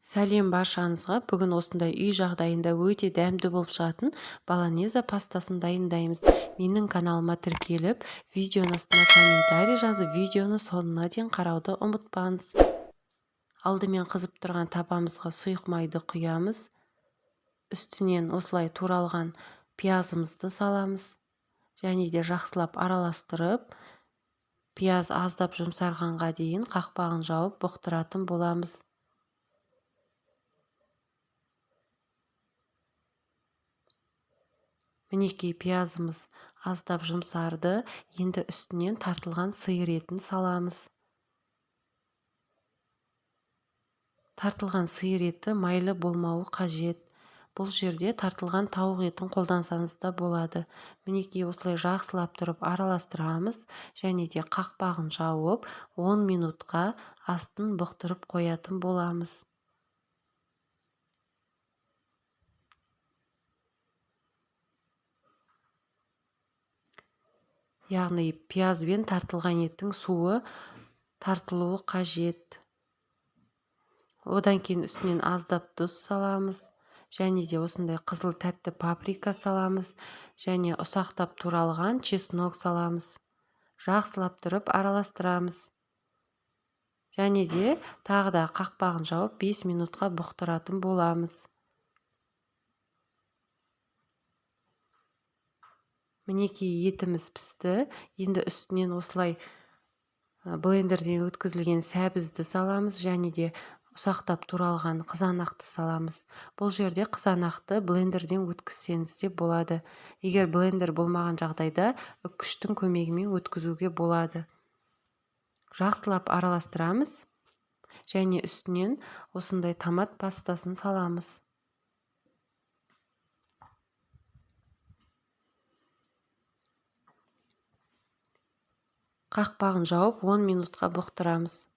Сәлем баршаңызға. Бүгін осындай үй жағдайында өте дәмді болып шығатын болонеза пастасын дайындаймыз. Менің каналыма тіркеліп, видеоның астына комментарий жазып, видеоны соңына дейін қарауды ұмытпаңыз. Алдымен қызып тұрған табамызға сұйық майды құямыз. Үстінен осылай туралған пиязымызды саламыз. Және де жақсылап араластырып, пияз аздап жұмсарғанға дейін қақпағын жауып бұқтыратын боламыз. Мінекей пиязымыз аздап жұмсарды. Енді үстінен тартылған сиыр етін саламыз. Тартылған сиыр еті майлы болмауы қажет. Бұл жерде тартылған тауық етін қолдансаңыз да болады. Мінекей осылай жақсылап тұрып араластырамыз. Және де қақпағын жауып 10 минутқа астын бұқтырып қоятын боламыз. Яғни пиязбен тартылған еттің суы тартылуы қажет. Одан кейін үстінен аздап тұз саламыз. Және де осындай қызыл тәтті паприка саламыз. Және ұсақтап туралған чеснок саламыз. Жақсылап тұрып араластырамыз. Және де тағы да қақпағын жауып 5 минутқа бұқтыратын боламыз. Мінекей етіміз пісті. Енді үстінен осылай блендерден өткізілген сәбізді саламыз. Және де ұсақтап туралған қызанақты саламыз. Бұл жерде қызанақты блендерден өткізсеңіз де болады. Егер блендер болмаған жағдайда үккіштің көмегімен өткізуге болады. Жақсылап араластырамыз. Және үстінен осындай томат пастасын саламыз. Қақпағын жауып 10 минутқа бұқтырамыз.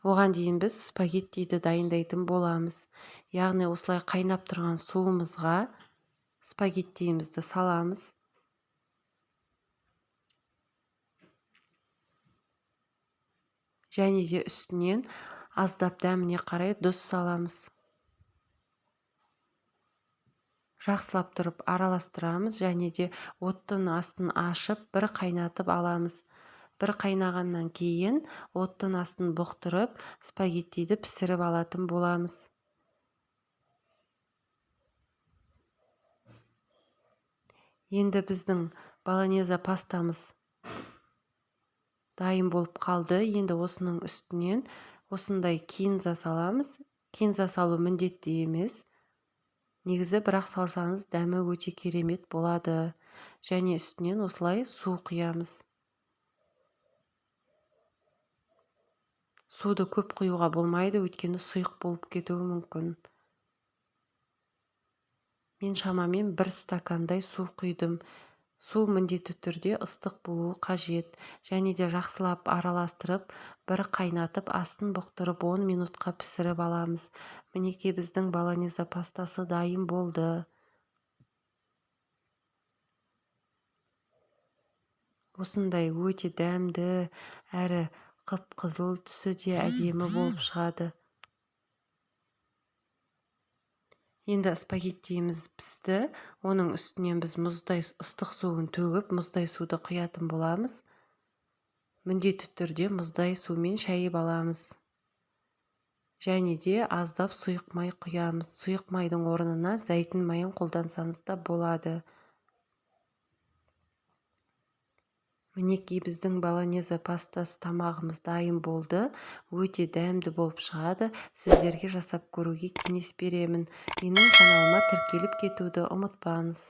Оған дейін біз спагеттиді дайындайтын боламыз. Яғни осылай қайнап тұрған суымызға спагеттиімізді саламыз. Және де үстінен аздап дәміне қарай тұз саламыз. Жақсылап тұрып араластырамыз. Және де оттың астын ашып бір қайнатып аламыз. Бір қайнағаннан кейін оттың астын бұқтырып спагеттиді пісіріп алатын боламыз. Енді біздің болонеза пастамыз дайын болып қалды. Енді осының үстінен осындай кинза саламыз. Кинза салу міндетті емес. Негізі бірақ салсаңыз дәмі өте керемет болады. Және үстінен осылай су құямыз. Суды көп құюға болмайды, өйткені сұйық болып кетуі мүмкін. Мен шамамен 1 стакандай су құйдым. Су міндетті түрде ыстық болуы қажет. Және де жақсылап араластырып, бір қайнатып, астын бұқтырып 10 минутқа пісіріп аламыз. Мінекей біздің болонеза пастасы дайын болды. Осындай өте дәмді әрі қып-қызыл, түсі де әдемі болып шығады. Енді спагеттиіміз пісті. Оның үстінен біз мұздай ыстық суын төгіп, мұздай суды құятын боламыз. Міндетті түрде мұздай сумен шайып аламыз. Және де аздап сұйық май құямыз. Сұйық майдың орнына зәйтүн майын қолдансаңыз да болады. Мінекей біздің болонеза пастасы тамағымыз дайын болды. Өте дәмді болып шығады. Сіздерге жасап көруге кеңес беремін. Менің каналыма тіркеліп кетуді ұмытпаңыз.